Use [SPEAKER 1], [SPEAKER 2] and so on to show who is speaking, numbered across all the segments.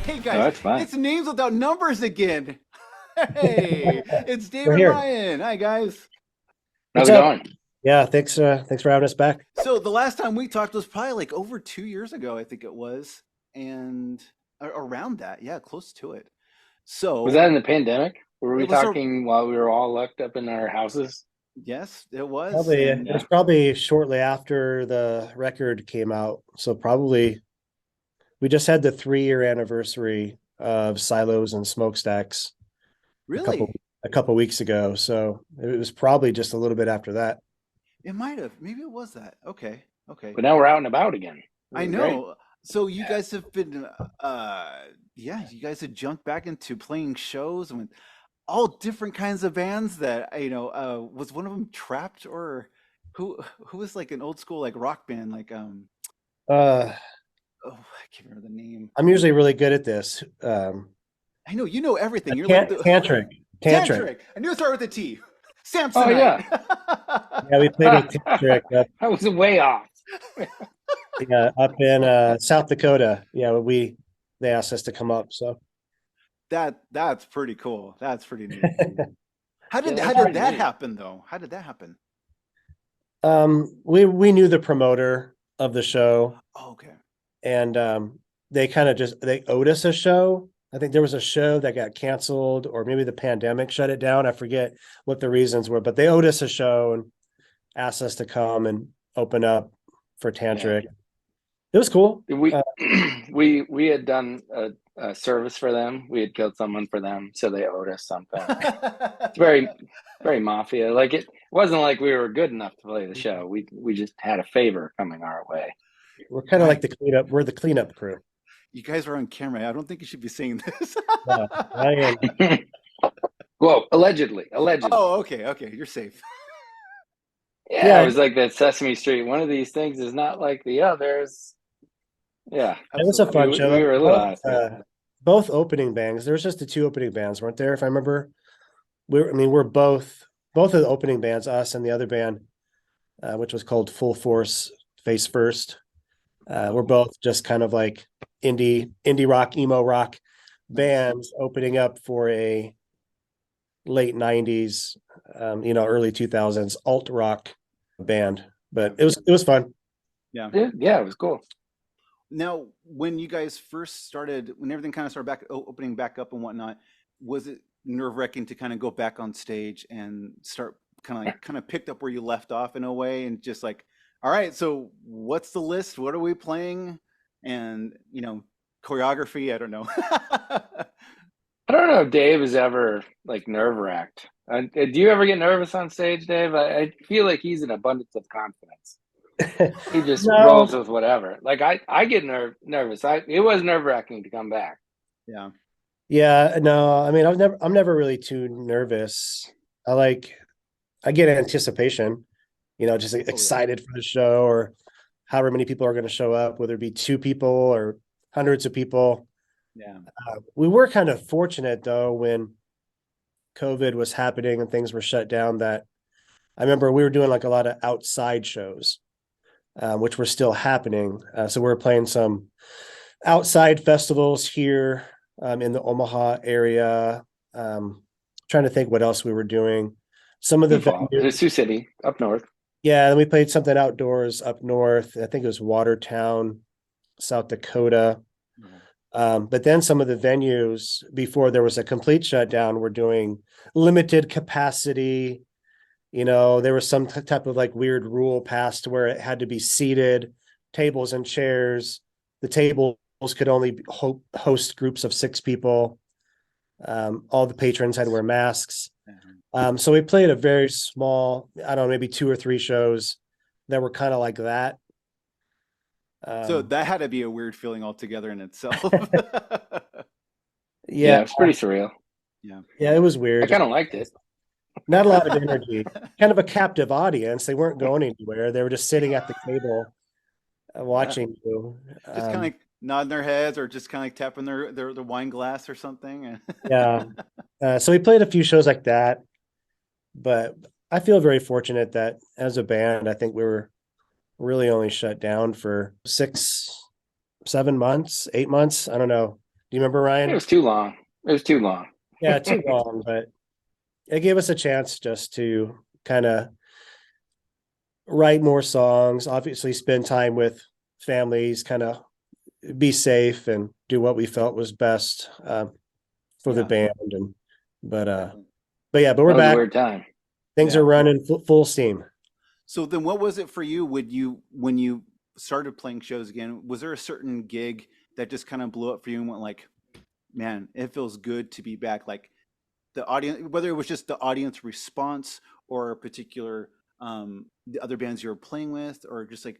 [SPEAKER 1] Hey
[SPEAKER 2] No,
[SPEAKER 1] guys,
[SPEAKER 2] that's fine.
[SPEAKER 1] it's names without numbers again. Hey, it's
[SPEAKER 3] We're
[SPEAKER 1] David
[SPEAKER 3] here.
[SPEAKER 1] Ryan. Hi guys.
[SPEAKER 3] What's
[SPEAKER 2] How's it
[SPEAKER 3] up?
[SPEAKER 2] going?
[SPEAKER 3] Yeah, thanks for having us back.
[SPEAKER 1] So the last time we talked was probably like over 2 years ago, I think it was, and around that, yeah, close to it.
[SPEAKER 2] Was that
[SPEAKER 1] So
[SPEAKER 2] in the pandemic? Were
[SPEAKER 1] it
[SPEAKER 2] we
[SPEAKER 1] was a
[SPEAKER 2] talking while we were all locked up in our houses?
[SPEAKER 1] yes, it was,
[SPEAKER 3] Probably it
[SPEAKER 1] and
[SPEAKER 3] was
[SPEAKER 2] Yeah.
[SPEAKER 3] probably shortly after the record came out. So probably we just had the 3-year anniversary of Silos and Smokestacks a couple
[SPEAKER 1] really,
[SPEAKER 3] a couple weeks ago. So it was probably just a little bit after that.
[SPEAKER 1] it might have, maybe it was that. Okay, okay,
[SPEAKER 2] But now we're out and about again. This
[SPEAKER 1] I
[SPEAKER 2] is great.
[SPEAKER 1] know. So you guys have been, yeah, you guys have jumped back into playing shows and all different kinds of bands that was one of them Trapped or who was like an old school like rock band like
[SPEAKER 3] Uh
[SPEAKER 1] oh I can't remember the name.
[SPEAKER 3] I'm usually really good at this.
[SPEAKER 1] I know you know everything. You're like the
[SPEAKER 3] Tantric. Tantric.
[SPEAKER 1] Tantric. I knew it started with a T.
[SPEAKER 2] Oh
[SPEAKER 1] Samsonite.
[SPEAKER 2] yeah.
[SPEAKER 3] Yeah, we played with Tantric up,
[SPEAKER 2] I was way off.
[SPEAKER 3] yeah, up in South Dakota. Yeah, we they asked us to come up. So
[SPEAKER 1] That's pretty cool. That's pretty neat. How
[SPEAKER 2] Yeah,
[SPEAKER 1] did
[SPEAKER 2] that's
[SPEAKER 1] that
[SPEAKER 2] pretty neat.
[SPEAKER 1] happen though? How did that happen?
[SPEAKER 3] we knew the promoter of the show,
[SPEAKER 1] Oh, okay.
[SPEAKER 3] and they kind of just they owed us a show. I think there was a show that got canceled, or maybe the pandemic shut it down. I forget what the reasons were, but they owed us a show and asked us to come and open up for
[SPEAKER 2] Yeah.
[SPEAKER 3] Tantric. It was cool.
[SPEAKER 2] We we had done a service for them. We had killed someone for them, so they owed us something. It's very mafia. Like it wasn't like we were good enough to play the show. We just had a favor coming our way.
[SPEAKER 3] We're kind of like
[SPEAKER 1] Guy,
[SPEAKER 3] the cleanup. We're the cleanup crew.
[SPEAKER 1] you guys are on camera. I don't think you should be saying this.
[SPEAKER 3] Yeah, I am.
[SPEAKER 2] Whoa, allegedly, allegedly.
[SPEAKER 1] Oh, okay, okay. You're safe.
[SPEAKER 2] Yeah, it
[SPEAKER 3] Yeah,
[SPEAKER 2] was like that Sesame Street. One of these things is not like the others. Yeah,
[SPEAKER 3] it was a
[SPEAKER 1] Absolutely.
[SPEAKER 3] fun
[SPEAKER 2] we
[SPEAKER 3] show.
[SPEAKER 2] were a little asked.
[SPEAKER 3] Both opening bands. There was just the two opening bands, weren't there? If I remember, we're both of the opening bands, us and the other band, which was called Full Force Face First. We're both just kind of like indie rock, emo rock
[SPEAKER 1] Nice.
[SPEAKER 3] bands opening up for a late '90s, early 2000s alt rock band.
[SPEAKER 1] Yeah.
[SPEAKER 3] But it was fun.
[SPEAKER 1] Yeah.
[SPEAKER 2] Yeah, it was cool.
[SPEAKER 1] Now, when you guys first started, when everything kind of started back opening back up and whatnot, was it nerve-wracking to kind of go back on stage and start kind of picked up where you left off in a way and just like, all right, so what's the list? What are we playing? And, choreography, I don't know.
[SPEAKER 2] I don't know if Dave has ever like nerve wracked. Do you ever get nervous on stage, Dave? I feel like he's an abundance of confidence. He just rolls
[SPEAKER 3] No,
[SPEAKER 2] with whatever. Like I get nervous. It was nerve wracking to come back.
[SPEAKER 1] Yeah.
[SPEAKER 3] yeah, no. I mean, I'm never really too nervous. I like, I get anticipation, just
[SPEAKER 1] Oh yeah.
[SPEAKER 3] excited for the show or however many people are going to show up, whether it be two people or hundreds of people.
[SPEAKER 1] Yeah.
[SPEAKER 3] We were kind of fortunate though when COVID was happening and things were shut down that I remember we were doing like a lot of outside shows, which were still happening. So we were playing some outside festivals here in the Omaha area. Trying to think what else we were doing. Some of the
[SPEAKER 2] Sioux Falls,
[SPEAKER 3] venues,
[SPEAKER 2] Sioux City, up north.
[SPEAKER 3] yeah, and we played something outdoors up north. I think it was Watertown, South Dakota.
[SPEAKER 1] Yeah.
[SPEAKER 3] But then some of the venues before there was a complete shutdown were doing limited capacity. There was some type of like weird rule passed where it had to be seated, tables and chairs. The tables could only host groups of 6 people. All the patrons had to wear masks.
[SPEAKER 1] Mhm.
[SPEAKER 3] So we played a very small, I don't know, maybe 2 or 3 shows that were kind of like that.
[SPEAKER 1] So
[SPEAKER 3] Um,
[SPEAKER 1] that had to be a weird feeling altogether in itself.
[SPEAKER 2] Yeah,
[SPEAKER 3] yeah,
[SPEAKER 2] it's pretty surreal.
[SPEAKER 1] Yeah.
[SPEAKER 3] yeah, it was
[SPEAKER 2] I
[SPEAKER 3] weird. Just
[SPEAKER 2] kind of liked it.
[SPEAKER 3] not a lot of energy. Kind of a captive audience. They weren't going anywhere. They were just sitting at the table
[SPEAKER 1] Yeah.
[SPEAKER 3] watching you.
[SPEAKER 1] Just kind of like nodding their heads or just kind of like tapping their wine glass or something.
[SPEAKER 3] Yeah. So we played a few shows like that, but I feel very fortunate that as a band, I think we were really only shut down for 6, 7 months, 8 months. I don't know. Do you remember,
[SPEAKER 2] It
[SPEAKER 3] Ryan?
[SPEAKER 2] was too long. It was too long.
[SPEAKER 3] Yeah, too long, but it gave us a chance just to kind of write more songs, obviously spend time with families, kind of be safe and do what we felt was best for the
[SPEAKER 1] Yeah,
[SPEAKER 3] band. And but
[SPEAKER 1] definitely.
[SPEAKER 3] but yeah, but we're
[SPEAKER 2] That was a
[SPEAKER 3] back.
[SPEAKER 2] weird time.
[SPEAKER 3] Things
[SPEAKER 1] Yeah.
[SPEAKER 3] are running full steam.
[SPEAKER 1] So then what was it for you? When you started playing shows again, was there a certain gig that just kind of blew up for you and went like, man, it feels good to be back? Like the audience, whether it was just the audience response or a particular the other bands you were playing with, or just like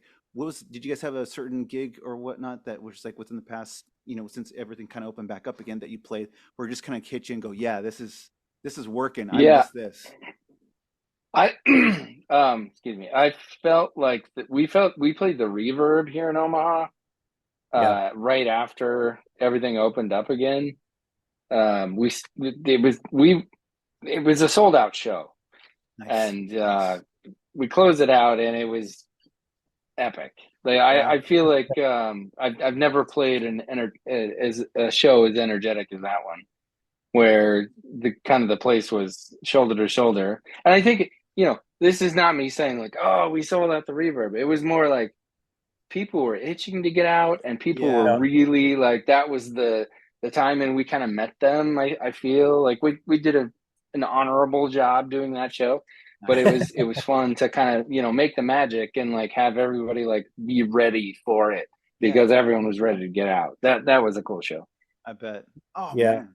[SPEAKER 1] did you guys have a certain gig or whatnot that was like within the past, since everything kind of opened back up again that you played, or just kind of hit you and go, yeah, this is working. I
[SPEAKER 2] Yeah,
[SPEAKER 1] miss this.
[SPEAKER 2] I excuse me. I felt like we played the Reverb here in Omaha
[SPEAKER 3] Yeah.
[SPEAKER 2] right after everything opened up again. We it was a sold out show,
[SPEAKER 1] Nice.
[SPEAKER 2] and
[SPEAKER 1] Nice.
[SPEAKER 2] we closed it out, and it was epic. Like
[SPEAKER 1] Yeah.
[SPEAKER 2] I feel like I've never played as a show as energetic as that one, where the place was shoulder to shoulder. And I think, this is not me saying like, oh, we sold out the Reverb. It was more like people were itching to get out, and people
[SPEAKER 1] Yeah.
[SPEAKER 2] were really like, that was the time, and we kind of met them. I feel like we did an honorable job doing that show, but it
[SPEAKER 1] Nice.
[SPEAKER 2] was fun to kind of, make the magic and like have everybody like be ready for it,
[SPEAKER 1] Yeah.
[SPEAKER 2] because everyone was ready to get out. That was a cool show.
[SPEAKER 1] I bet. Oh
[SPEAKER 3] Yeah.
[SPEAKER 1] man.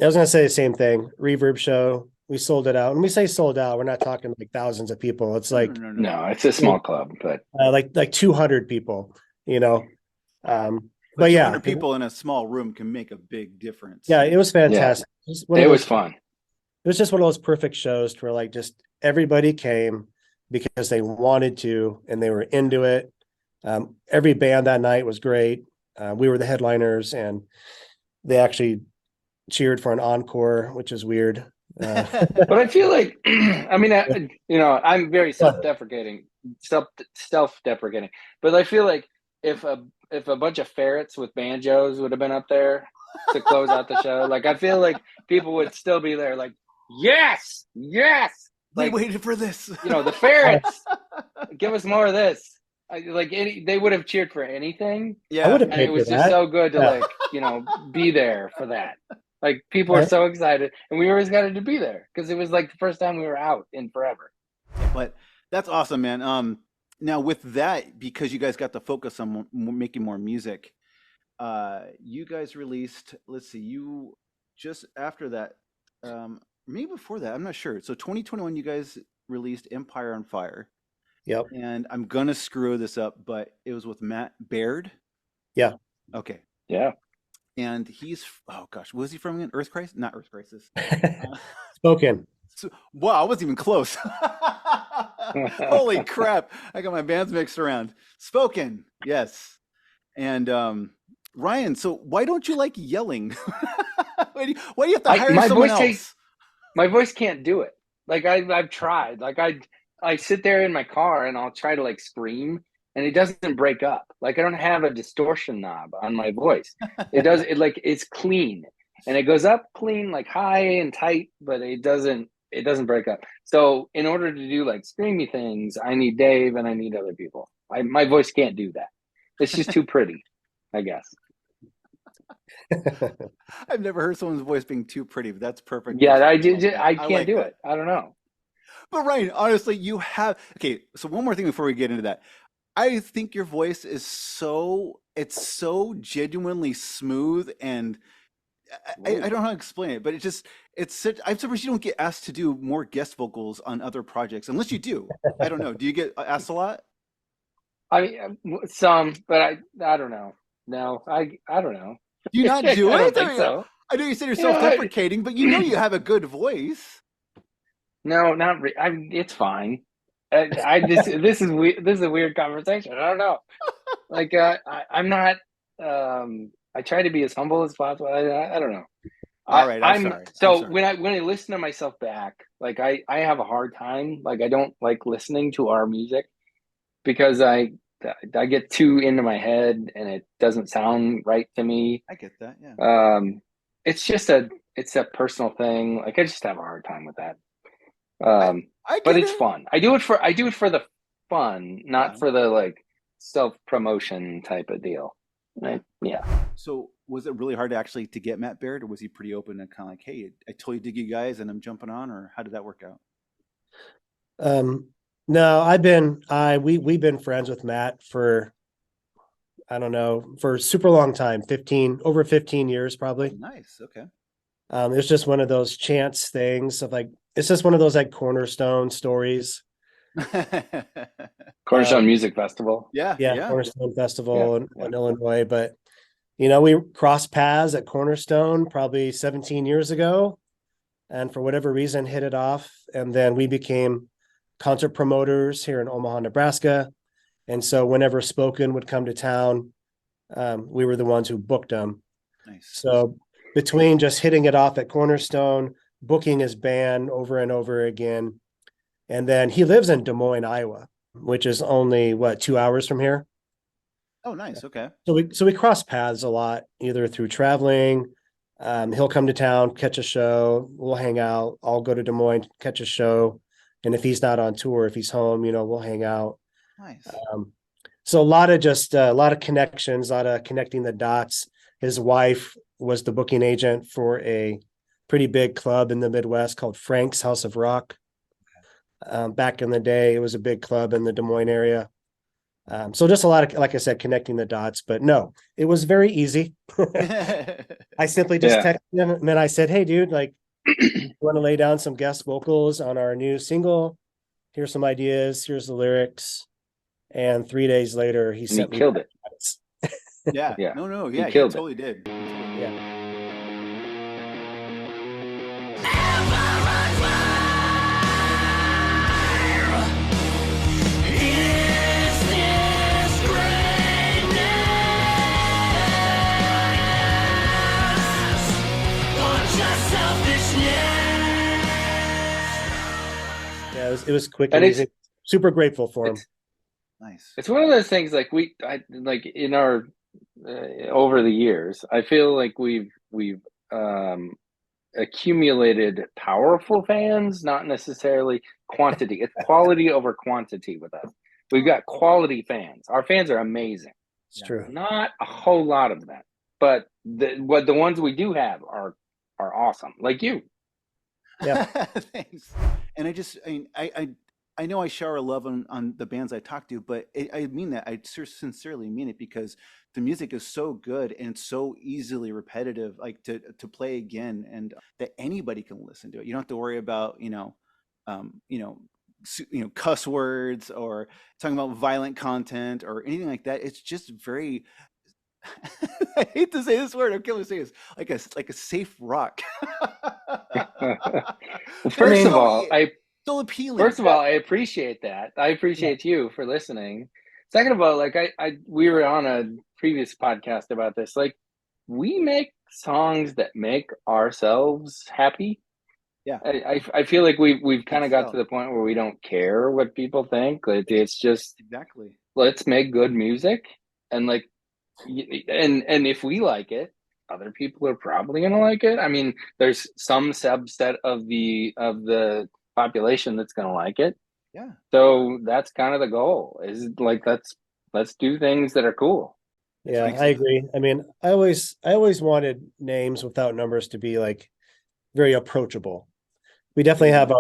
[SPEAKER 3] I was gonna say the same thing. Reverb show, we sold it out. And we say sold out, we're not talking like thousands of people. It's
[SPEAKER 1] No, no,
[SPEAKER 3] like
[SPEAKER 1] no, no.
[SPEAKER 2] No, it's a small club, but
[SPEAKER 3] like 200 people, you know.
[SPEAKER 1] But
[SPEAKER 3] But yeah,
[SPEAKER 1] 200 people in a small room can make a big difference.
[SPEAKER 3] yeah, it was
[SPEAKER 2] yeah,
[SPEAKER 3] fantastic.
[SPEAKER 2] it was fun.
[SPEAKER 3] It was just one of those perfect shows where like just everybody came because they wanted to and they were into it. Every band that night was great. We were the headliners and they actually cheered for an encore, which is weird.
[SPEAKER 2] But I feel like, I mean, I'm very self-deprecating, but I feel like if a bunch of ferrets with banjos would have been up there to close out the show, like I feel like people would still be there, like, yes, yes,
[SPEAKER 1] We
[SPEAKER 2] like,
[SPEAKER 1] waited for this.
[SPEAKER 2] the ferrets, give us more of this. They would have cheered for anything,
[SPEAKER 3] I would
[SPEAKER 1] Yeah.
[SPEAKER 3] have
[SPEAKER 2] and
[SPEAKER 3] paid
[SPEAKER 2] it
[SPEAKER 3] for
[SPEAKER 2] was just
[SPEAKER 3] that.
[SPEAKER 2] so good to
[SPEAKER 3] Yeah.
[SPEAKER 2] be there for that. Like people were so excited, and we were excited to be there because it was like the first time we were out in forever.
[SPEAKER 1] But that's awesome, man. Now with that, because you guys got to focus on making more music, you guys released, let's see, you just after that, maybe before that, I'm not sure. So 2021, you guys released Empire on Fire.
[SPEAKER 3] Yep.
[SPEAKER 1] And I'm gonna screw this up, but it was with Matt Baird.
[SPEAKER 3] Yeah.
[SPEAKER 1] Okay.
[SPEAKER 2] Yeah.
[SPEAKER 1] And he's, oh gosh, was he from again? Earth Crisis? Not Earth Crisis.
[SPEAKER 3] Spoken.
[SPEAKER 1] Wow, I wasn't even close. Holy crap. I got my bands mixed around. Spoken. Yes. And Ryan, so why don't you like yelling? Why do you have to hire someone else?
[SPEAKER 2] My voice can't do it. Like I've tried. Like I sit there in my car and I'll try to like scream and it doesn't break up. Like I don't have a distortion knob on my voice. It's clean and it goes up clean, like high and tight, but it doesn't break up. So in order to do like screamy things, I need Dave and I need other people. My voice can't do that. It's just too pretty, I guess.
[SPEAKER 1] I've never heard someone's voice being too pretty, but that's perfect.
[SPEAKER 2] Yeah, I can't
[SPEAKER 1] like
[SPEAKER 2] do
[SPEAKER 1] that.
[SPEAKER 2] it. I don't know.
[SPEAKER 1] But Ryan, honestly, you have, okay, so one more thing before we get into that. I think your voice is it's so genuinely smooth, and I don't know how to explain it, but it's such, I'm surprised you don't get asked to do more guest vocals on other projects, unless you do. I don't know. Do you get asked a lot?
[SPEAKER 2] I mean, some, but I don't know. No, I don't know.
[SPEAKER 1] Do you not do
[SPEAKER 2] I
[SPEAKER 1] it?
[SPEAKER 2] don't think so.
[SPEAKER 1] I know you said you're
[SPEAKER 2] You know,
[SPEAKER 1] self-deprecating, but you know you have a good voice.
[SPEAKER 2] No, not really. It's fine. This is weird. This is a weird conversation. I don't know. Like I'm not. I try to be as humble as possible. I don't know.
[SPEAKER 1] All right, I'm sorry.
[SPEAKER 2] So
[SPEAKER 1] I'm sorry.
[SPEAKER 2] when I listen to myself back, like I have a hard time. Like I don't like listening to our music because I I get too into my head and it doesn't sound right to me.
[SPEAKER 1] I get that. Yeah.
[SPEAKER 2] It's just it's a personal thing. Like I just have a hard time with that.
[SPEAKER 1] I
[SPEAKER 2] But
[SPEAKER 1] get
[SPEAKER 2] it's
[SPEAKER 1] it.
[SPEAKER 2] fun. I do it for the fun, not
[SPEAKER 1] Yeah.
[SPEAKER 2] for the like self-promotion type of deal. Right? Yeah.
[SPEAKER 1] So was it really hard to get Matt Baird, or was he pretty open and kind of like, hey, I totally dig you guys and I'm jumping on, or how did that work out?
[SPEAKER 3] No, we've been friends with Matt for, I don't know, for a super long time, over 15 years probably.
[SPEAKER 1] Nice. Okay.
[SPEAKER 3] It's just one of those chance things of like, it's just one of those like cornerstone stories.
[SPEAKER 2] Cornerstone
[SPEAKER 3] Um,
[SPEAKER 2] Music Festival.
[SPEAKER 1] Yeah.
[SPEAKER 3] yeah,
[SPEAKER 1] Yeah.
[SPEAKER 3] Cornerstone
[SPEAKER 2] Yeah.
[SPEAKER 3] Festival in Illinois. But we crossed paths at Cornerstone probably 17 years ago, and for whatever reason hit it off. And then we became concert promoters here in Omaha, Nebraska. And so whenever Spoken would come to town, we were the ones who booked them.
[SPEAKER 1] Nice.
[SPEAKER 3] So between just hitting it off at Cornerstone, booking his band over and over again, and then he lives in Des Moines, Iowa, which is only 2 hours from here.
[SPEAKER 1] Oh, nice. Okay.
[SPEAKER 3] So we cross paths a lot, either through traveling. He'll come to town, catch a show, we'll hang out. I'll go to Des Moines, catch a show, and if he's not on tour, if he's home, we'll hang out.
[SPEAKER 1] Nice.
[SPEAKER 3] So a lot of connections, a lot of connecting the dots. His wife was the booking agent for a pretty big club in the Midwest called Frank's House of Rock. Back in the day, it was a big club in the Des Moines area. So just a lot of, like I said, connecting the dots, but no, it was very easy. I simply just texted him and then I said, hey dude, like, you want to lay down some guest vocals on our new single? Here's some ideas. Here's the lyrics. And 3 days later, he sent me.
[SPEAKER 2] Killed it.
[SPEAKER 1] Yeah.
[SPEAKER 2] Yeah.
[SPEAKER 1] No. Yeah. He
[SPEAKER 2] killed
[SPEAKER 1] totally did.
[SPEAKER 3] Yeah. Yeah, it was quick and easy. Super grateful for him.
[SPEAKER 1] Nice.
[SPEAKER 2] It's one of those things like like in our over the years, I feel like we've accumulated powerful fans, not necessarily quantity. It's quality over quantity with us. We've got quality fans. Our fans are amazing.
[SPEAKER 3] It's true.
[SPEAKER 2] Not a whole lot of them, but the ones we do have are awesome. Like you.
[SPEAKER 3] Yeah.
[SPEAKER 1] Thanks. And I know I shower love on the bands I talk to, but I mean that. I sincerely mean it, because the music is so good and so easily repetitive, like to play again, and that anybody can listen to it. You don't have to worry about, cuss words or talking about violent content or anything like that. It's just very, I hate to say this word, I'm killing to say this, like a safe rock.
[SPEAKER 2] First of all,
[SPEAKER 1] so appealing.
[SPEAKER 2] First of all, I appreciate that. I appreciate you for listening. Second of all, like we were on a previous podcast about this. Like, we make songs that make ourselves happy.
[SPEAKER 1] Yeah.
[SPEAKER 2] I feel like we've kind of got to the point where we don't care what people think. Like, it's just
[SPEAKER 1] exactly,
[SPEAKER 2] let's make good music, and like, and if we like it, other people are probably gonna like it. I mean, there's some subset of the population that's going to like it.
[SPEAKER 1] Yeah.
[SPEAKER 2] So that's kind of the goal, is like, let's do things that are cool.
[SPEAKER 3] Yeah, I agree. I mean, I always wanted Names Without Numbers to be like very approachable. We definitely have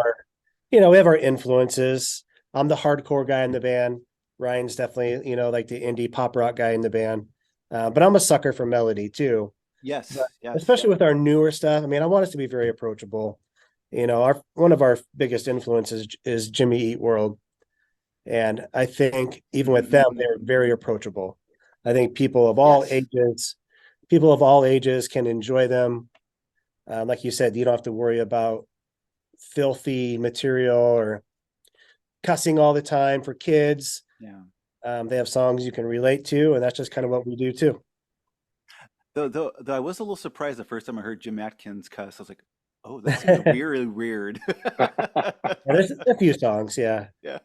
[SPEAKER 3] we have our influences. I'm the hardcore guy in the band. Ryan's definitely, like the indie pop rock guy in the band. But I'm a sucker for melody too.
[SPEAKER 1] Yes.
[SPEAKER 3] Especially with our newer stuff. I mean, I want us to be very approachable. One of our biggest influences is Jimmy Eat World. And I think even with them, they're very approachable. I think people of all ages can enjoy them. Like you said, you don't have to worry about filthy material or cussing all the time for kids.
[SPEAKER 1] Yeah.
[SPEAKER 3] They have songs you can relate to, and that's just kind of what we do too.
[SPEAKER 1] Though I was a little surprised the first time I heard Jim Atkins cuss. I was like, oh, that seems really weird.
[SPEAKER 3] There's a few songs, yeah.
[SPEAKER 1] Yeah.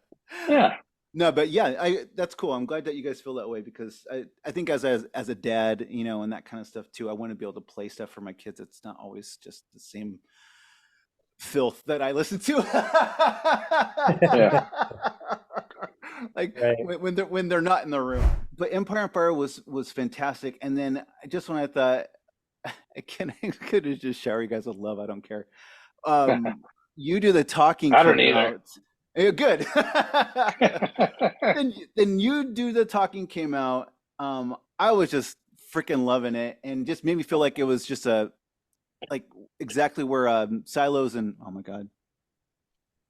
[SPEAKER 2] Yeah.
[SPEAKER 1] No, but yeah, I that's cool. I'm glad that you guys feel that way because I think as a dad, you know, and that kind of stuff too, I want to be able to play stuff for my kids. It's not always just the same filth that I listen to.
[SPEAKER 2] Yeah.
[SPEAKER 1] Like
[SPEAKER 3] Right.
[SPEAKER 1] when they're not in the room. But Empire on Fire was fantastic. And then just when I thought I could have just shower you guys with love, I don't care. Um, You Do the Talking
[SPEAKER 2] I don't
[SPEAKER 1] came
[SPEAKER 2] either.
[SPEAKER 1] out. Good. Then You Do the Talking came out. I was just freaking loving it and just made me feel like it was just a like exactly where Silos and oh my god,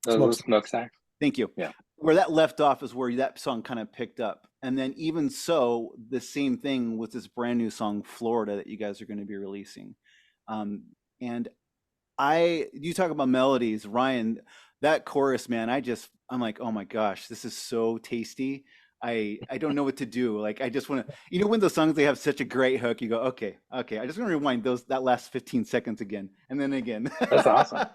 [SPEAKER 2] Those smokestacks.
[SPEAKER 1] thank you.
[SPEAKER 2] Yeah.
[SPEAKER 1] Where that left off is where that song kind of picked up. And then even so, the same thing with this brand new song, Florida, that you guys are going to be releasing. Um, and you talk about melodies, Ryan, that chorus, man, I'm like, oh my gosh, this is so tasty. I don't know what to do. Like, I just want to, you know, when those songs, they have such a great hook, you go, okay, okay, I just want to rewind that last 15 seconds again, and then again.
[SPEAKER 2] That's awesome.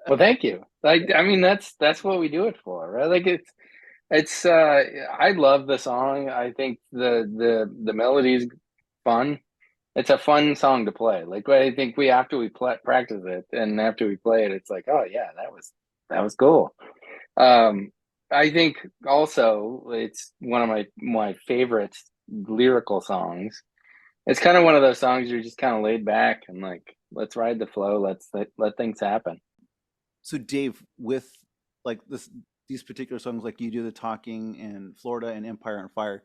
[SPEAKER 2] Well, thank you. Like, I mean, that's what we do it for, right? Like it's I love the song. I think the melody's fun. It's a fun song to play. Like I think after we practice it and after we play it, it's like, oh yeah, that was cool. Um, I think also it's one of my favorite lyrical songs. It's kind of one of those songs you're just kind of laid back and like, let's ride the flow. Let things happen.
[SPEAKER 1] So Dave, with like these particular songs, like You Do the Talking and Florida and Empire on Fire,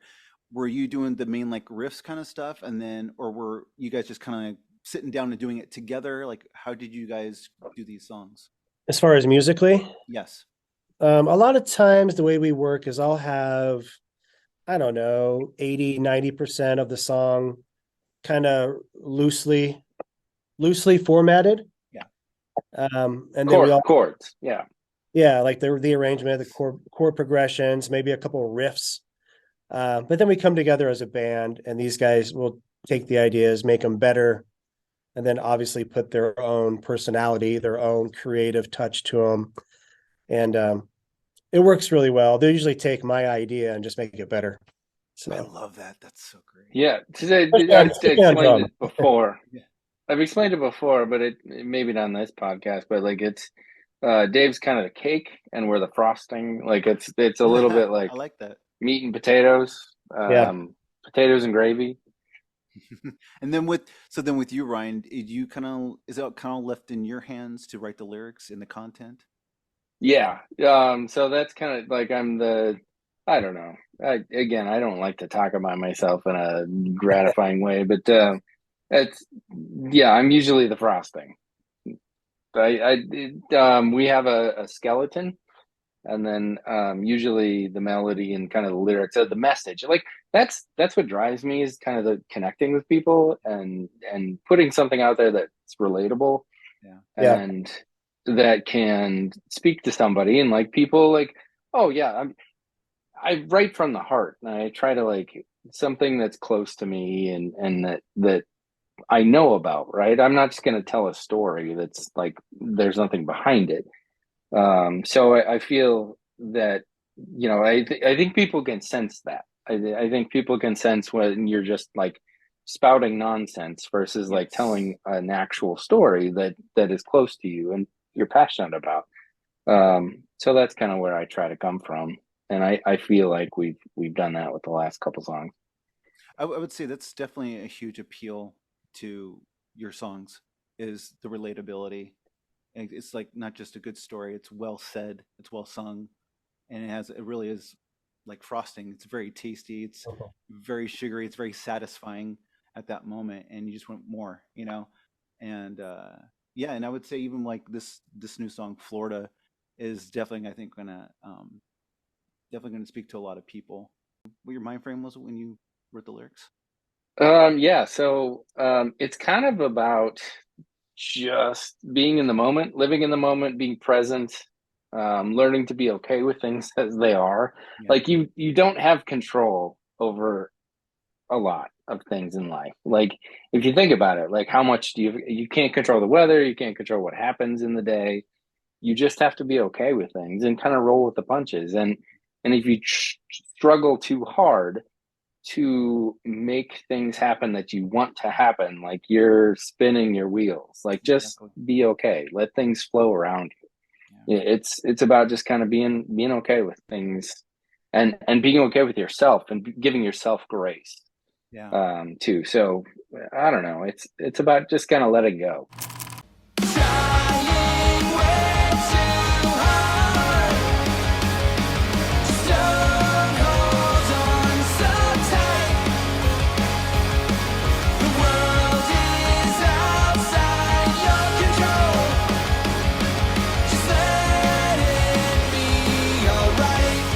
[SPEAKER 1] were you doing the main like riffs kind of stuff, and then, or were you guys just kind of sitting down and doing it together? Like, how did you guys do these songs?
[SPEAKER 3] As far as musically,
[SPEAKER 1] Yes.
[SPEAKER 3] a lot of times the way we work is I'll have, I don't know, 80, 90% of the song kind of loosely formatted.
[SPEAKER 1] Yeah.
[SPEAKER 3] And then
[SPEAKER 2] Chords. Yeah.
[SPEAKER 3] yeah, like the arrangement, the chord progressions, maybe a couple of riffs. But then we come together as a band, and these guys will take the ideas, make them better, and then obviously put their own personality, their own creative touch to them. And it works really well. They usually take my idea and just make it better.
[SPEAKER 1] I
[SPEAKER 3] So
[SPEAKER 1] love that. That's so great.
[SPEAKER 2] Yeah.
[SPEAKER 3] Especially
[SPEAKER 2] I've explained
[SPEAKER 3] drum.
[SPEAKER 2] it before.
[SPEAKER 1] Yeah.
[SPEAKER 2] I've explained it before, but it maybe not on this podcast, but like it's Dave's kind of the cake and we're the frosting. Like it's a little bit
[SPEAKER 1] I
[SPEAKER 2] like
[SPEAKER 1] like that.
[SPEAKER 2] meat and potatoes,
[SPEAKER 3] Yeah.
[SPEAKER 2] potatoes and gravy.
[SPEAKER 1] And then with you, Ryan, did you kind of is it kind of left in your hands to write the lyrics and the content?
[SPEAKER 2] Yeah. So that's kind of like I don't know. Again, I don't like to talk about myself in a gratifying way, but it's yeah, I'm usually the frosting. We have a skeleton, and then usually the melody and kind of the lyrics of the message. Like that's what drives me is kind of the connecting with people and putting something out there that's relatable
[SPEAKER 1] Yeah.
[SPEAKER 3] Yeah.
[SPEAKER 2] and that can speak to somebody and like people like, oh yeah, I write from the heart and I try to like something that's close to me and that I know about, right? I'm not just going to tell a story that's like there's nothing behind it. So I feel that I think people can sense that. I think people can sense when you're just like spouting nonsense versus like
[SPEAKER 1] Yes.
[SPEAKER 2] telling an actual story that is close to you and you're passionate about. So that's kind of where I try to come from, and I feel like we've done that with the last couple songs.
[SPEAKER 1] I would say that's definitely a huge appeal to your songs is the relatability. And it's like not just a good story, it's well said, it's well sung, and it really is like frosting. It's very tasty, it's very sugary, it's very satisfying at that moment, and you just want more, you know? And yeah, and I would say even like this new song, Florida, is definitely I think definitely gonna speak to a lot of people. What your mind frame was when you wrote the lyrics?
[SPEAKER 2] Yeah, so it's kind of about just being in the moment, living in the moment, being present, learning to be okay with things as they are.
[SPEAKER 1] Yeah.
[SPEAKER 2] Like you don't have control over a lot of things in life. Like if you think about it, like how much you can't control the weather, you can't control what happens in the day. You just have to be okay with things and kind of roll with the punches. And if you struggle too hard to make things happen that you want to happen, like you're spinning your wheels. Like just
[SPEAKER 1] Exactly.
[SPEAKER 2] be okay. Let things flow around you. It's about just kind of being okay with things, and being okay with yourself and giving yourself grace
[SPEAKER 1] Yeah.
[SPEAKER 2] too. So I don't know. It's about just kind of letting go.
[SPEAKER 4] Trying way too hard. Just don't hold on so tight. The world is outside your control. Just let it be alright.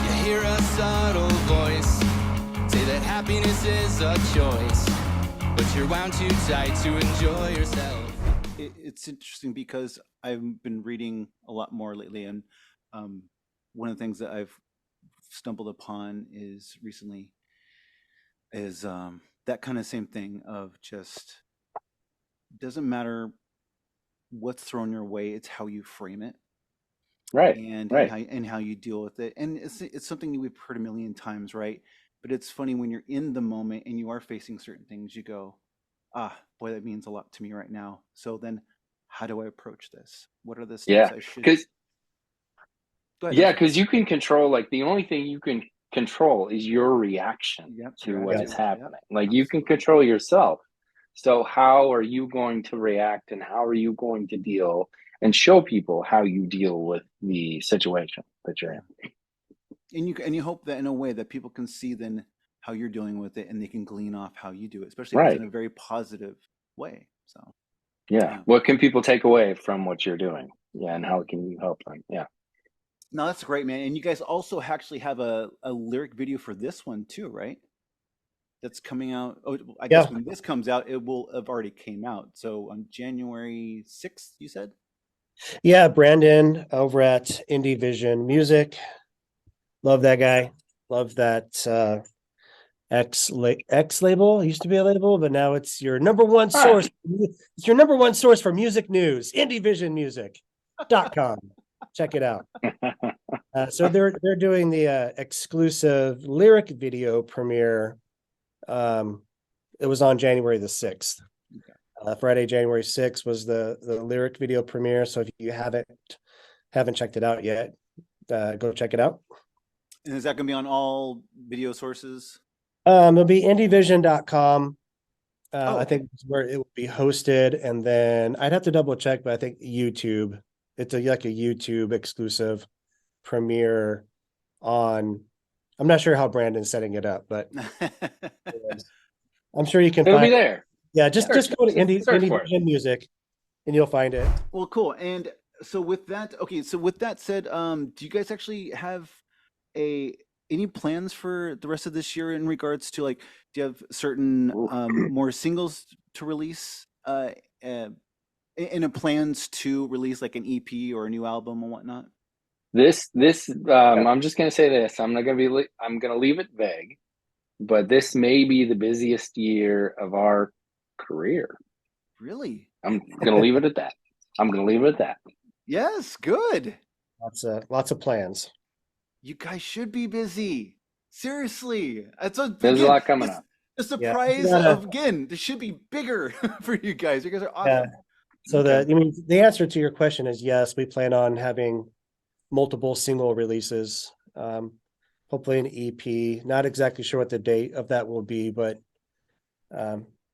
[SPEAKER 4] You hear a subtle voice say that happiness is a choice, but you're wound too tight to enjoy yourself.
[SPEAKER 1] It's interesting because I've been reading a lot more lately, and one of the things that I've stumbled upon is recently is that kind of same thing of just doesn't matter what's thrown your way, it's how you frame it
[SPEAKER 2] Right.
[SPEAKER 1] and
[SPEAKER 2] Right.
[SPEAKER 1] how you deal with it. And it's something we've heard a million times, right? But it's funny when you're in the moment and you are facing certain things, you go, ah, boy, that means a lot to me right now. So then how do I approach this? What are the steps
[SPEAKER 2] Yeah.
[SPEAKER 1] I should?
[SPEAKER 2] Because
[SPEAKER 1] Go ahead. I'm sorry.
[SPEAKER 2] because you can control, like the only thing you can control is your reaction
[SPEAKER 1] Yep,
[SPEAKER 2] to
[SPEAKER 1] your
[SPEAKER 2] what is
[SPEAKER 1] attitude.
[SPEAKER 2] happening.
[SPEAKER 1] Yep,
[SPEAKER 2] Like you can
[SPEAKER 1] absolutely.
[SPEAKER 2] control yourself. So how are you going to react, and how are you going to deal and show people how you deal with the situation that you're in?
[SPEAKER 1] And you hope that in a way that people can see then how you're dealing with it and they can glean off how you do it, especially if it's
[SPEAKER 2] Right.
[SPEAKER 1] in a very positive way. So
[SPEAKER 2] Yeah.
[SPEAKER 1] yeah.
[SPEAKER 2] What can people take away from what you're doing? Yeah. And how can you help them? Yeah.
[SPEAKER 1] No, that's great, man. And you guys also actually have a lyric video for this one too, right? That's coming out. Oh, I guess
[SPEAKER 3] Yeah.
[SPEAKER 1] when this comes out, it will have already came out. So on January 6th, you said?
[SPEAKER 3] Yeah, Brandon over at Indie Vision Music. Love that guy. Love that X label. It used to be a label, but now it's your number one source. It's your number one source for music news, indievisionmusic.com. Check it out. So they're doing the exclusive lyric video premiere. It was on January the 6th. Friday, January 6th was the lyric video premiere. So if you haven't checked it out yet, go check it out.
[SPEAKER 1] And is that going to be on all video sources?
[SPEAKER 3] It'll be indievision.com.
[SPEAKER 1] Oh,
[SPEAKER 3] I
[SPEAKER 1] okay.
[SPEAKER 3] think it's where it will be hosted, and then I'd have to double check, but I think YouTube. It's like a YouTube exclusive premiere on. I'm not sure how Brandon's setting it up, but I'm sure you can
[SPEAKER 2] It'll be
[SPEAKER 3] find.
[SPEAKER 2] there.
[SPEAKER 3] Yeah, just go to Indie
[SPEAKER 2] search for it.
[SPEAKER 3] Vision Music, and you'll find it.
[SPEAKER 1] Well, cool. And so with that, okay, so with that said, do you guys actually have any plans for the rest of this year in regards to like, do you have certain
[SPEAKER 2] Ooh.
[SPEAKER 1] more singles to release and plans to release like an EP or a new album and whatnot?
[SPEAKER 2] This I'm just gonna say this. I'm gonna leave it vague, but this may be the busiest year of our career.
[SPEAKER 1] Really?
[SPEAKER 2] I'm gonna leave it at that. I'm gonna leave it at that.
[SPEAKER 1] Yes, good.
[SPEAKER 3] Lots of plans.
[SPEAKER 1] You guys should be busy. Seriously.
[SPEAKER 2] There's a lot coming up.
[SPEAKER 1] The surprise of again, this should be bigger for you guys. You guys are awesome.
[SPEAKER 3] Yeah. So the answer to your question is yes, we plan on having multiple single releases. Hopefully an EP. Not exactly sure what the date of that will be, but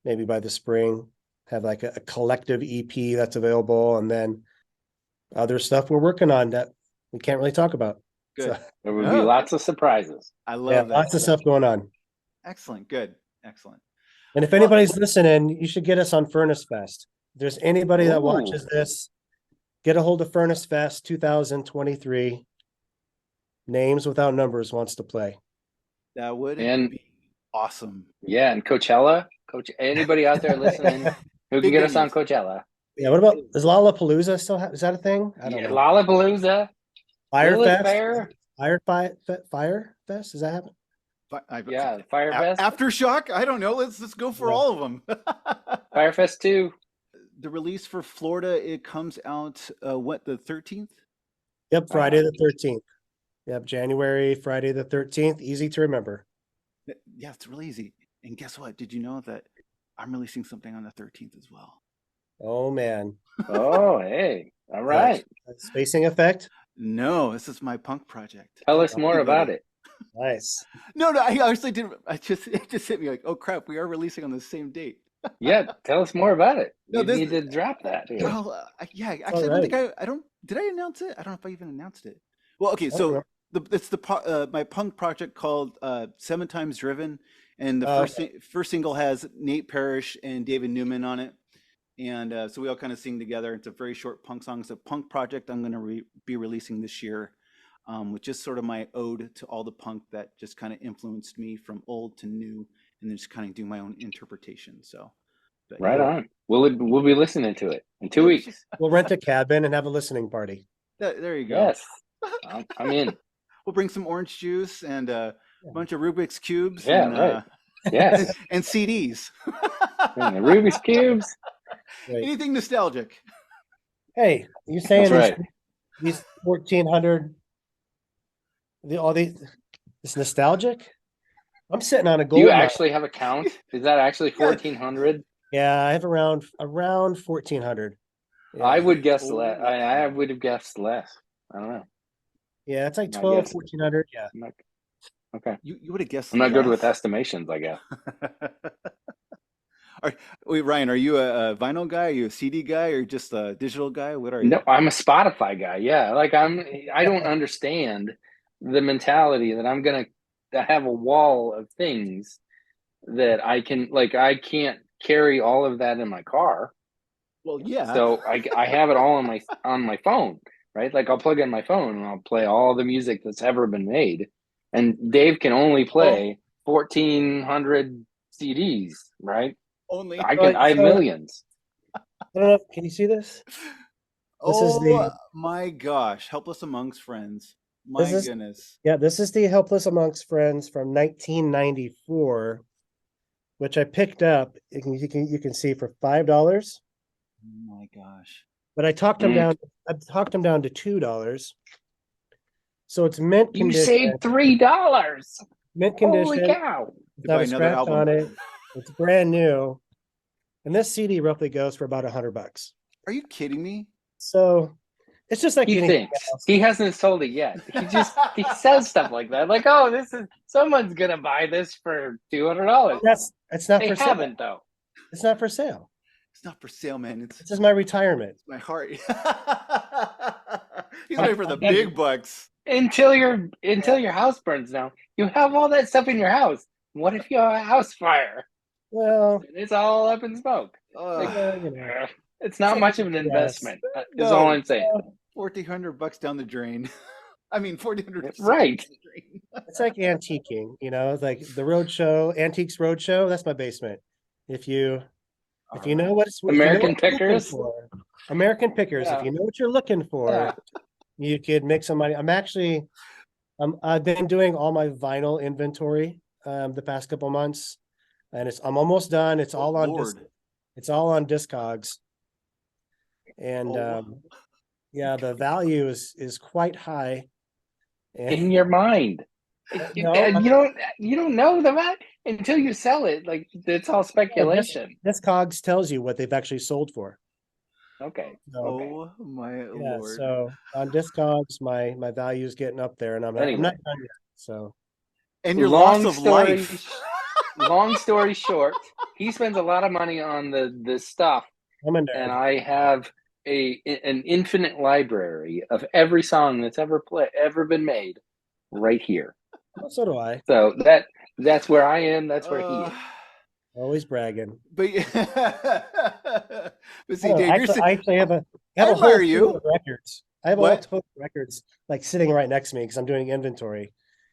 [SPEAKER 3] maybe by the spring, have like a collective EP that's available, and then other stuff we're working on that we can't really talk about.
[SPEAKER 1] Good.
[SPEAKER 3] So,
[SPEAKER 2] there will be lots of surprises.
[SPEAKER 1] I love that.
[SPEAKER 3] Lots of stuff going on.
[SPEAKER 1] Excellent. Good. Excellent.
[SPEAKER 3] And if anybody's listening, you should get us on Furnace Fest. If there's anybody that watches this, get a hold of Furnace Fest 2023. Names Without Numbers wants to play.
[SPEAKER 1] That would be awesome.
[SPEAKER 2] Yeah, and Coachella. Anybody out there listening who can get us on Coachella?
[SPEAKER 3] Yeah, what about, is Lollapalooza still is that a thing? I don't know.
[SPEAKER 2] Lollapalooza.
[SPEAKER 3] Fire Fest? Does that happen?
[SPEAKER 2] Yeah, Firefest.
[SPEAKER 1] Aftershock? I don't know. Let's go for all of them.
[SPEAKER 2] Firefest 2.
[SPEAKER 1] the release for Florida, it comes out what, the 13th?
[SPEAKER 3] Yep, Friday the 13th. Yep, January, Friday the 13th. Easy to remember.
[SPEAKER 1] Yeah, it's really easy. And guess what? Did you know that I'm releasing something on the 13th as well?
[SPEAKER 3] Oh man.
[SPEAKER 2] Oh, hey. All right.
[SPEAKER 3] Spacing effect.
[SPEAKER 1] No, this is my punk project.
[SPEAKER 2] Tell us more about it.
[SPEAKER 3] Nice.
[SPEAKER 1] No, I honestly didn't. It just hit me like, oh crap, we are releasing on the same date.
[SPEAKER 2] Yeah, tell us more about it.
[SPEAKER 1] No,
[SPEAKER 2] You
[SPEAKER 1] this-
[SPEAKER 2] need to drop that here.
[SPEAKER 1] Well, yeah, actually, I don't think I don't. Did I announce it? I don't know if I even announced it. Well, okay, so it's my punk project called 7 Times Driven, and the first single has Nate Parrish and David Newman on it, and so we all kind of sing together. It's a very short punk song. It's a punk project I'm going to be releasing this year, which is sort of my ode to all the punk that just kind of influenced me from old to new, and then just kind of do my own interpretation. So, but,
[SPEAKER 2] Right on. We'll be listening to it in 2 weeks.
[SPEAKER 3] We'll rent a cabin and have a listening party.
[SPEAKER 1] There you go.
[SPEAKER 2] Yes. I'm in.
[SPEAKER 1] We'll bring some orange juice and a bunch of Rubik's cubes.
[SPEAKER 2] Yeah,
[SPEAKER 1] and,
[SPEAKER 2] right. Yes.
[SPEAKER 1] and CDs.
[SPEAKER 2] And the Rubik's cubes.
[SPEAKER 3] Right.
[SPEAKER 1] Anything nostalgic.
[SPEAKER 3] Hey, you saying
[SPEAKER 2] That's right.
[SPEAKER 3] these 1400? It's nostalgic. I'm sitting on a
[SPEAKER 2] Do
[SPEAKER 3] gold.
[SPEAKER 2] you
[SPEAKER 3] mine.
[SPEAKER 2] actually have a count? Is that actually 1400?
[SPEAKER 3] Yeah, I have around 1400. Yeah.
[SPEAKER 2] I would guess less. I would have guessed less. I don't know.
[SPEAKER 3] Yeah, it's like
[SPEAKER 2] I
[SPEAKER 3] 12,
[SPEAKER 2] guess.
[SPEAKER 3] 1400. Yeah.
[SPEAKER 2] I'm not, okay.
[SPEAKER 1] You would have guessed.
[SPEAKER 2] I'm not good with
[SPEAKER 1] less.
[SPEAKER 2] estimations, I guess.
[SPEAKER 1] Wait, Ryan, are you a vinyl guy? Are you a CD guy, or just a digital guy? What are you?
[SPEAKER 2] No, I'm a Spotify guy. Yeah. Like I don't understand the mentality that I'm gonna have a wall of things that I can't carry all of that in my car.
[SPEAKER 1] Well, yeah.
[SPEAKER 2] So I have it all on my phone, right? Like I'll plug in my phone and I'll play all the music that's ever been made. And Dave can only play 1,400 CDs, right?
[SPEAKER 1] Only.
[SPEAKER 2] I have millions.
[SPEAKER 3] I don't know. Can you see this?
[SPEAKER 1] Oh my gosh! Helpless Amongst Friends. My
[SPEAKER 3] This is-
[SPEAKER 1] goodness.
[SPEAKER 3] Yeah, this is the Helpless Amongst Friends from 1994, which I picked up. You can see for $5.
[SPEAKER 1] Oh my gosh.
[SPEAKER 3] But I talked them down. I talked them down to $2. So it's mint
[SPEAKER 2] You
[SPEAKER 3] condition.
[SPEAKER 2] saved $3.
[SPEAKER 3] Mint condition.
[SPEAKER 2] Holy cow!
[SPEAKER 3] Without
[SPEAKER 1] buy
[SPEAKER 3] a
[SPEAKER 1] another
[SPEAKER 3] scratch
[SPEAKER 1] album.
[SPEAKER 3] on it. It's brand new. And this CD roughly goes for about $100.
[SPEAKER 1] Are you kidding me?
[SPEAKER 3] So it's just like
[SPEAKER 2] He
[SPEAKER 3] anything
[SPEAKER 2] thinks
[SPEAKER 3] else.
[SPEAKER 2] he hasn't sold it yet. He says stuff like that, like, "Oh, someone's gonna buy this for $200."
[SPEAKER 3] It's not
[SPEAKER 2] They
[SPEAKER 3] for sale.
[SPEAKER 2] haven't though.
[SPEAKER 3] It's not for sale.
[SPEAKER 1] It's not for sale, man.
[SPEAKER 3] This is my retirement.
[SPEAKER 1] It's my heart. He's ready for the big bucks.
[SPEAKER 2] Until your house burns down, you have all that stuff in your house. What if you have a house fire?
[SPEAKER 3] Well,
[SPEAKER 2] And it's all up in smoke.
[SPEAKER 1] Ugh.
[SPEAKER 2] It's not much of an investment. Is all I'm saying.
[SPEAKER 1] $1,400 down the drain. I mean, 1,400.
[SPEAKER 2] Right.
[SPEAKER 1] down the drain.
[SPEAKER 3] it's like antiquing, it's like the roadshow, Antiques Roadshow. That's my basement. If you know what it's
[SPEAKER 2] American
[SPEAKER 3] what you're looking
[SPEAKER 2] Pickers?
[SPEAKER 3] for, American Pickers.
[SPEAKER 2] Yeah.
[SPEAKER 3] If you know what you're looking for,
[SPEAKER 2] Yeah.
[SPEAKER 3] you could make some money. I've been doing all my vinyl inventory the past couple months, and I'm almost done. It's all on
[SPEAKER 1] Lord.
[SPEAKER 3] it's all on Discogs, and
[SPEAKER 1] Oh.
[SPEAKER 3] yeah, the value is quite high.
[SPEAKER 2] In your mind.
[SPEAKER 3] No,
[SPEAKER 2] And you don't know the value until you sell it. Like it's all speculation.
[SPEAKER 3] Discogs tells you what they've actually sold for.
[SPEAKER 2] Okay.
[SPEAKER 3] So,
[SPEAKER 1] Oh my
[SPEAKER 3] yeah,
[SPEAKER 1] lord.
[SPEAKER 3] so on Discogs, my value is getting up there, and I'm not
[SPEAKER 2] Anyway.
[SPEAKER 3] done yet. So
[SPEAKER 1] And your
[SPEAKER 2] Long
[SPEAKER 1] loss of
[SPEAKER 2] story-
[SPEAKER 1] life.
[SPEAKER 2] Long story short, he spends a lot of money on the stuff,
[SPEAKER 3] I'm in there.
[SPEAKER 2] and I have an infinite library of every song that's ever been made right here.
[SPEAKER 3] So do I.
[SPEAKER 2] So that's where I am. That's where he is.
[SPEAKER 3] Always bragging.
[SPEAKER 1] But see,
[SPEAKER 3] I
[SPEAKER 1] Dave, you're
[SPEAKER 3] actually, I actually have a
[SPEAKER 1] I
[SPEAKER 3] whole
[SPEAKER 1] admire
[SPEAKER 3] tote
[SPEAKER 1] you.
[SPEAKER 3] of records. I have a
[SPEAKER 1] What?
[SPEAKER 3] whole tote of records like sitting right next to me because I'm doing inventory.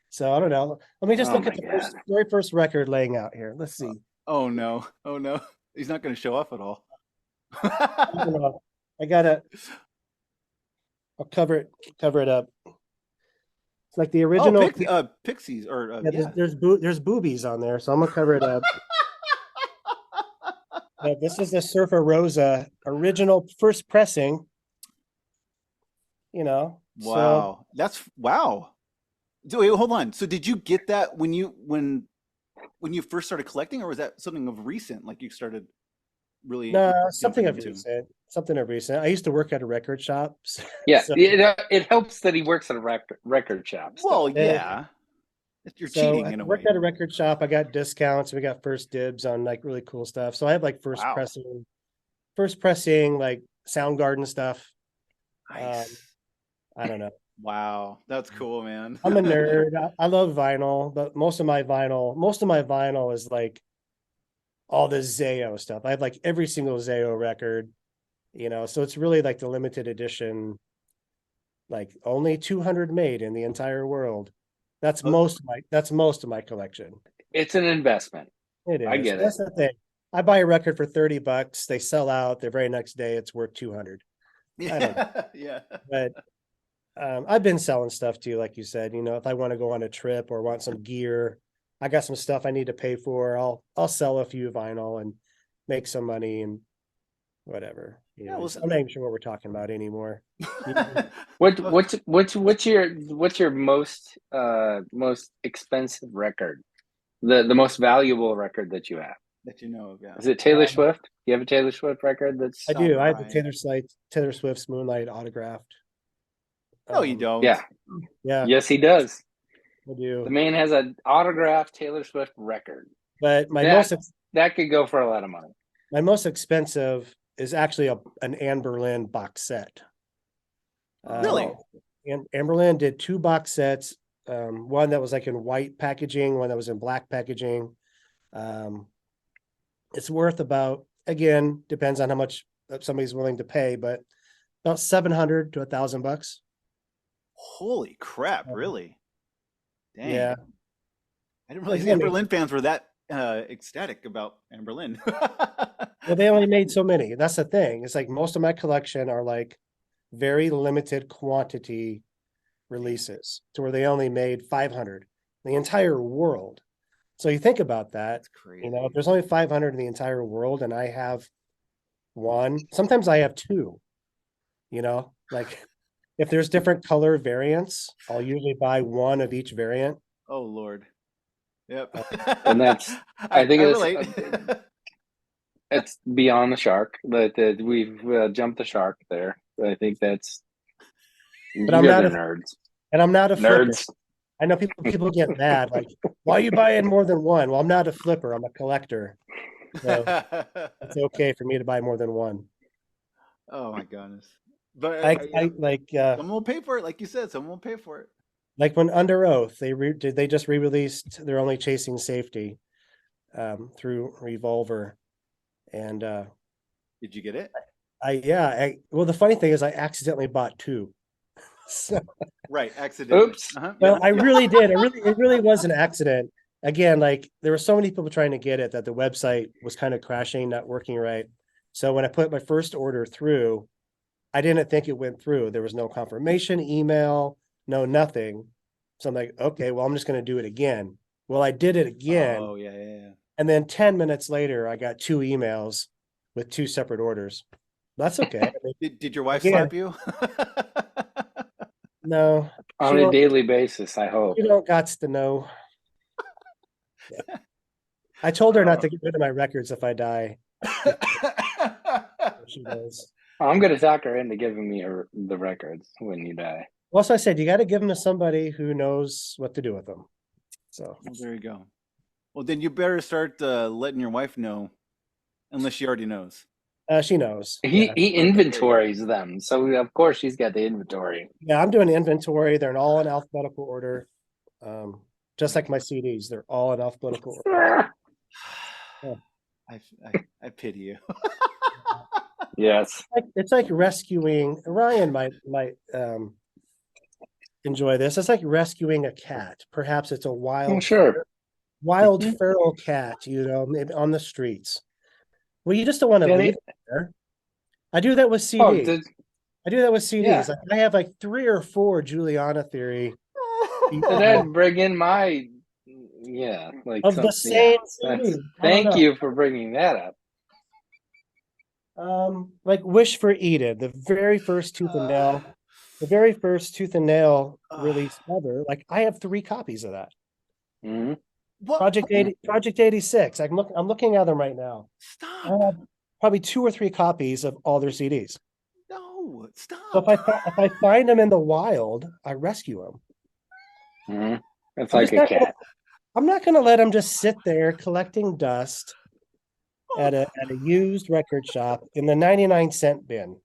[SPEAKER 3] So I don't know. Let me just
[SPEAKER 2] Oh
[SPEAKER 3] look at
[SPEAKER 2] my
[SPEAKER 3] the
[SPEAKER 2] God.
[SPEAKER 3] very first record laying out here. Let's see.
[SPEAKER 1] Oh no. Oh no. He's not going to show off at all.
[SPEAKER 3] I don't know. I'll cover it up. It's like the original.
[SPEAKER 1] Pixies or
[SPEAKER 3] yeah, there's boobies on there, so I'm gonna cover it up. This is the Surfer Rosa original first pressing. So
[SPEAKER 1] Wow. That's wow. So wait, hold on. So did you get that when you first started collecting, or was that something of recent? Like you started really
[SPEAKER 3] no,
[SPEAKER 1] jumping
[SPEAKER 3] something of
[SPEAKER 1] into?
[SPEAKER 3] recent. Something of recent. I used to work at a record shop.
[SPEAKER 2] Yeah,
[SPEAKER 3] So,
[SPEAKER 2] it helps that he works at a record shop.
[SPEAKER 1] Well,
[SPEAKER 2] Still.
[SPEAKER 1] yeah. You're
[SPEAKER 3] so
[SPEAKER 1] cheating
[SPEAKER 3] I
[SPEAKER 1] in a
[SPEAKER 3] worked
[SPEAKER 1] way.
[SPEAKER 3] at a record shop. I got discounts. We got first dibs on like really cool stuff. So I have like
[SPEAKER 1] Wow.
[SPEAKER 3] first pressing like Soundgarden stuff.
[SPEAKER 1] Nice.
[SPEAKER 3] I don't know.
[SPEAKER 1] Wow. That's cool, man.
[SPEAKER 3] I'm a nerd. I love vinyl, but most of my vinyl is like all the Zayo stuff. I have like every single Zayo record, so it's really like the limited edition, like only 200 made in the entire world. That's
[SPEAKER 1] Oh.
[SPEAKER 3] most of my collection.
[SPEAKER 2] It's an investment.
[SPEAKER 3] It is.
[SPEAKER 2] I get
[SPEAKER 3] That's the thing. I buy a record for $30. They sell out. The very next day, it's worth 200. I don't know.
[SPEAKER 1] Yeah.
[SPEAKER 3] But I've been selling stuff too, like you said. If I want to go on a trip or want some gear, I got some stuff I need to pay for. I'll sell a few vinyl and make some money and whatever.
[SPEAKER 1] Yeah, well,
[SPEAKER 3] I'm not even sure what we're talking about anymore.
[SPEAKER 2] What's your most expensive record? The most valuable record that you have?
[SPEAKER 1] that you know of, yeah.
[SPEAKER 2] Is it Taylor Swift? You have a Taylor Swift record that's
[SPEAKER 3] I do. I have the
[SPEAKER 1] Right.
[SPEAKER 3] Taylor Swift's Moonlight autographed.
[SPEAKER 1] No, you don't.
[SPEAKER 2] yeah.
[SPEAKER 3] Yeah,
[SPEAKER 2] Yes, he does.
[SPEAKER 3] I do.
[SPEAKER 2] The man has an autographed Taylor Swift record.
[SPEAKER 3] But
[SPEAKER 2] That could go for a lot of money.
[SPEAKER 3] my most expensive is actually an Anne Boleyn box set.
[SPEAKER 1] Really?
[SPEAKER 3] And Anne Boleyn did 2 box sets. One that was like in white packaging, one that was in black packaging. It's worth about, again, depends on how much somebody's willing to pay, but about $700 to $1,000.
[SPEAKER 1] Holy crap, really? Dang.
[SPEAKER 3] Yeah.
[SPEAKER 1] I didn't realize
[SPEAKER 3] Yeah,
[SPEAKER 1] Anne Boleyn fans were that ecstatic about Anne Boleyn.
[SPEAKER 3] Well, they only made so many. That's the thing. It's like most of my collection are like very limited quantity releases to where they only made 500 the entire world. So you think about that,
[SPEAKER 1] That's crazy.
[SPEAKER 3] if there's only 500 in the entire world and I have one, sometimes I have 2, like if there's different color variants, I'll usually buy one of each variant.
[SPEAKER 1] Oh Lord. Yep.
[SPEAKER 2] And that's- I think
[SPEAKER 1] I
[SPEAKER 2] it's-
[SPEAKER 1] relate.
[SPEAKER 2] It's beyond the shark. That we've jumped the shark there. I think that's.
[SPEAKER 3] But I'm not
[SPEAKER 2] nerds.
[SPEAKER 3] And I'm not a flipper.
[SPEAKER 2] Nerds.
[SPEAKER 3] I know people get mad, like, why are you buying more than one? Well, I'm not a flipper, I'm a collector. So it's okay for me to buy more than one.
[SPEAKER 1] Oh my goodness. But
[SPEAKER 3] I like
[SPEAKER 1] someone will pay for it, like you said. Someone will pay for it.
[SPEAKER 3] like when Under Oath, they just re-released They're Only Chasing Safety through Revolver. And
[SPEAKER 1] Did you get it?
[SPEAKER 3] well, the funny thing is I accidentally bought 2. So,
[SPEAKER 1] Right, accidentally.
[SPEAKER 2] Oops.
[SPEAKER 3] well, I really did. It really was an accident. Again, like there were so many people trying to get it that the website was kind of crashing, not working right. So when I put my first order through, I didn't think it went through. There was no confirmation email, no nothing. So I'm like, okay, well, I'm just going to do it again. Well, I did it again.
[SPEAKER 1] Oh yeah.
[SPEAKER 3] And then 10 minutes later, I got 2 emails with 2 separate orders. That's okay. I mean,
[SPEAKER 1] Did your wife
[SPEAKER 3] Again.
[SPEAKER 1] slap you?
[SPEAKER 3] no,
[SPEAKER 2] On a daily basis, I hope.
[SPEAKER 3] you don't got to know. Yeah. I told her not to get rid of my records if I die. She does.
[SPEAKER 2] I'm going to talk her into giving me the records when you die.
[SPEAKER 3] Well, so I said, you got to give them to somebody who knows what to do with them. So
[SPEAKER 1] Well, there you go. Well, then you better start letting your wife know, unless she already knows.
[SPEAKER 3] she knows.
[SPEAKER 2] He
[SPEAKER 3] Yeah.
[SPEAKER 2] inventories them, so of course she's got the inventory.
[SPEAKER 3] Yeah, I'm doing inventory. They're all in alphabetical order. Just like my CDs, they're all in alphabetical order.
[SPEAKER 1] I pity you.
[SPEAKER 2] Yes.
[SPEAKER 3] It's like rescuing Ryan might enjoy this. It's like rescuing a cat. Perhaps it's a
[SPEAKER 2] Oh, sure.
[SPEAKER 3] wild feral cat, maybe on the streets. Well, you just don't want to
[SPEAKER 2] Yeah,
[SPEAKER 3] leave it there. I do that with CDs.
[SPEAKER 2] Oh,
[SPEAKER 3] I do that with CDs.
[SPEAKER 2] Yeah.
[SPEAKER 3] Like, I have like 3 or 4 Juliana Theory
[SPEAKER 2] and then bring in my like
[SPEAKER 3] of the
[SPEAKER 2] something-
[SPEAKER 3] same
[SPEAKER 2] that's-
[SPEAKER 3] CD.
[SPEAKER 2] Thank you for bringing that up.
[SPEAKER 3] Like Wish for Eden, the very first Tooth and Nail, the very first Tooth and Nail release ever. Like I have 3 copies of that.
[SPEAKER 2] Hmm.
[SPEAKER 1] What?
[SPEAKER 3] Project 86. I'm looking at them right now. I
[SPEAKER 1] Stop.
[SPEAKER 3] have probably 2 or 3 copies of all their CDs.
[SPEAKER 1] No,
[SPEAKER 3] So
[SPEAKER 1] stop.
[SPEAKER 3] if I find them in the wild, I rescue them.
[SPEAKER 2] Hmm. It's
[SPEAKER 3] I'm
[SPEAKER 2] like
[SPEAKER 3] just
[SPEAKER 2] a
[SPEAKER 3] not gonna,
[SPEAKER 2] cat.
[SPEAKER 3] I'm not going to let them just sit there collecting dust at a used record shop in the 99-cent bin.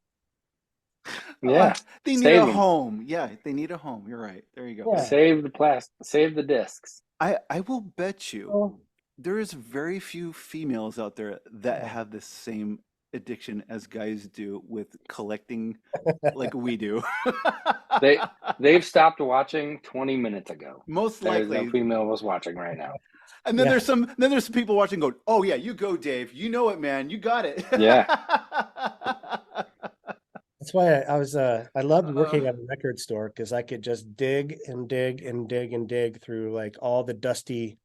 [SPEAKER 2] Yeah.
[SPEAKER 1] They need
[SPEAKER 2] Save
[SPEAKER 1] a
[SPEAKER 2] 'em.
[SPEAKER 1] home. Yeah, they need a home. You're right. There you go.
[SPEAKER 3] Yeah.
[SPEAKER 2] Save the plastic. Save the discs.
[SPEAKER 1] I will bet you
[SPEAKER 3] So,
[SPEAKER 1] there is very few females out there that have the same addiction as guys do with collecting like we do.
[SPEAKER 2] They've stopped watching 20 minutes ago.
[SPEAKER 1] Most
[SPEAKER 2] There's no
[SPEAKER 1] likely.
[SPEAKER 2] female was watching right now.
[SPEAKER 1] And then
[SPEAKER 3] Yeah.
[SPEAKER 1] there's some people watching going, "Oh yeah, you go, Dave. You know it, man. You got it."
[SPEAKER 2] Yeah.
[SPEAKER 3] that's why I loved working at a record store because I could just dig and dig and dig and dig through like all the dusty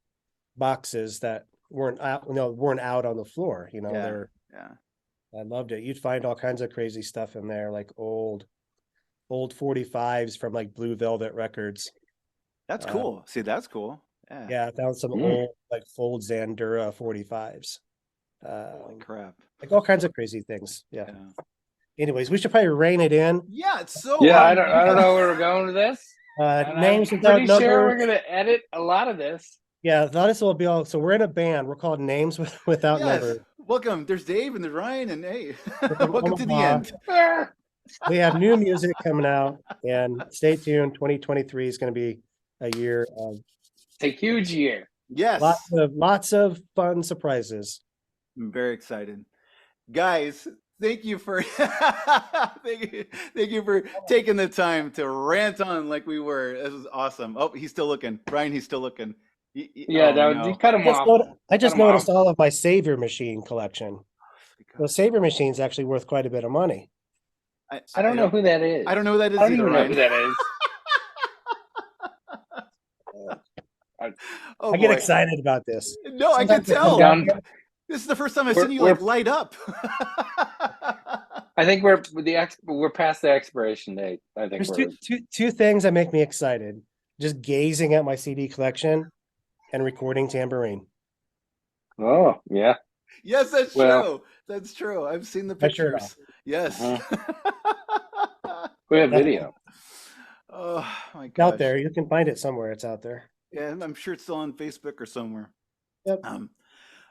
[SPEAKER 3] boxes that weren't out on the floor. You know,
[SPEAKER 1] Yeah. Yeah.
[SPEAKER 3] I loved it. You'd find all kinds of crazy stuff in there, like old 45s from like Blue Velvet Records.
[SPEAKER 1] That's
[SPEAKER 3] Um,
[SPEAKER 1] cool. See, that's cool. Yeah.
[SPEAKER 3] Yeah, I found some
[SPEAKER 2] Mm.
[SPEAKER 3] old like Fold Zandura 45s.
[SPEAKER 1] Holy crap.
[SPEAKER 3] Like all kinds of crazy things. Yeah.
[SPEAKER 1] Yeah.
[SPEAKER 3] Anyways, we should probably rein it in.
[SPEAKER 1] Yeah, it's so
[SPEAKER 2] Yeah, I don't know where we're going with this. And
[SPEAKER 3] Names
[SPEAKER 2] I'm
[SPEAKER 3] without
[SPEAKER 2] pretty sure we're
[SPEAKER 3] numbers.
[SPEAKER 2] gonna edit a lot of this.
[SPEAKER 3] Yeah, this will be all. So we're in a band. We're called Names Without
[SPEAKER 1] Yes.
[SPEAKER 3] Numbers.
[SPEAKER 1] Welcome. There's Dave and there's Ryan and hey.
[SPEAKER 3] from
[SPEAKER 1] Welcome to the
[SPEAKER 3] Omaha.
[SPEAKER 1] end.
[SPEAKER 2] Ah.
[SPEAKER 3] We have new music coming out, and stay tuned. 2023 is going to be a year of
[SPEAKER 2] It's a huge year.
[SPEAKER 1] Yes.
[SPEAKER 3] lots of fun surprises.
[SPEAKER 1] I'm very excited. Guys, thank you for thank you for taking the time to rant on like we were. This was awesome. Oh, he's still looking. Brian, he's still looking.
[SPEAKER 2] Yeah,
[SPEAKER 1] oh,
[SPEAKER 2] no,
[SPEAKER 1] no.
[SPEAKER 2] you cut him off.
[SPEAKER 3] I just
[SPEAKER 2] Cut 'em
[SPEAKER 3] noticed
[SPEAKER 2] off.
[SPEAKER 3] all of my Savior Machine collection. The Savior Machine's actually worth quite a bit of money.
[SPEAKER 2] I don't know who that is.
[SPEAKER 1] I don't know who that is
[SPEAKER 2] I don't
[SPEAKER 1] either,
[SPEAKER 2] even know
[SPEAKER 1] Ryan.
[SPEAKER 2] who that is.
[SPEAKER 1] Oh,
[SPEAKER 3] I get
[SPEAKER 1] boy.
[SPEAKER 3] excited about this.
[SPEAKER 1] No, I can
[SPEAKER 3] Sometimes I come
[SPEAKER 1] tell.
[SPEAKER 3] down
[SPEAKER 2] Done.
[SPEAKER 3] here-
[SPEAKER 1] This is the first time I've
[SPEAKER 2] We're-
[SPEAKER 1] seen you
[SPEAKER 2] we're-
[SPEAKER 1] like light up.
[SPEAKER 2] I think we're past the expiration date. I think
[SPEAKER 3] There's
[SPEAKER 2] we're
[SPEAKER 3] two things that make me excited. Just gazing at my CD collection and recording tambourine.
[SPEAKER 2] oh yeah.
[SPEAKER 1] Yes, that's
[SPEAKER 2] Well-
[SPEAKER 1] true. That's true. I've seen the
[SPEAKER 3] My shirt off.
[SPEAKER 1] pictures. Yes.
[SPEAKER 2] We have
[SPEAKER 3] That's-
[SPEAKER 2] video.
[SPEAKER 1] Oh my
[SPEAKER 3] It's
[SPEAKER 1] gosh.
[SPEAKER 3] out there. You can find it somewhere. It's out there.
[SPEAKER 1] Yeah, I'm sure it's still on Facebook or somewhere.
[SPEAKER 3] Yep.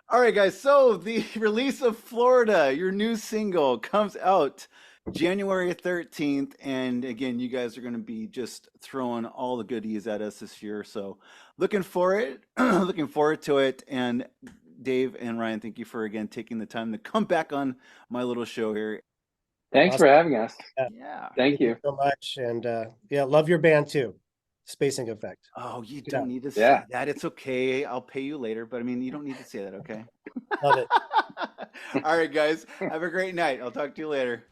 [SPEAKER 1] All right, guys. So the release of Florida, your new single, comes out January 13th. And again, you guys are going to be just throwing all the goodies at us this year. So looking for it, looking forward to it. And Dave and Ryan, thank you for again taking the time to come back on my little show here.
[SPEAKER 2] Thanks for having us.
[SPEAKER 1] Yeah.
[SPEAKER 2] Thank you.
[SPEAKER 3] so much. And yeah, love your band too. Spacing Effect.
[SPEAKER 1] Oh, you
[SPEAKER 3] Yeah.
[SPEAKER 1] don't need to say
[SPEAKER 2] Yeah.
[SPEAKER 1] that. It's okay. I'll pay you later, but I mean, you don't need to say that, okay?
[SPEAKER 3] Love it.
[SPEAKER 1] All right, guys. Have a great night. I'll talk to you later.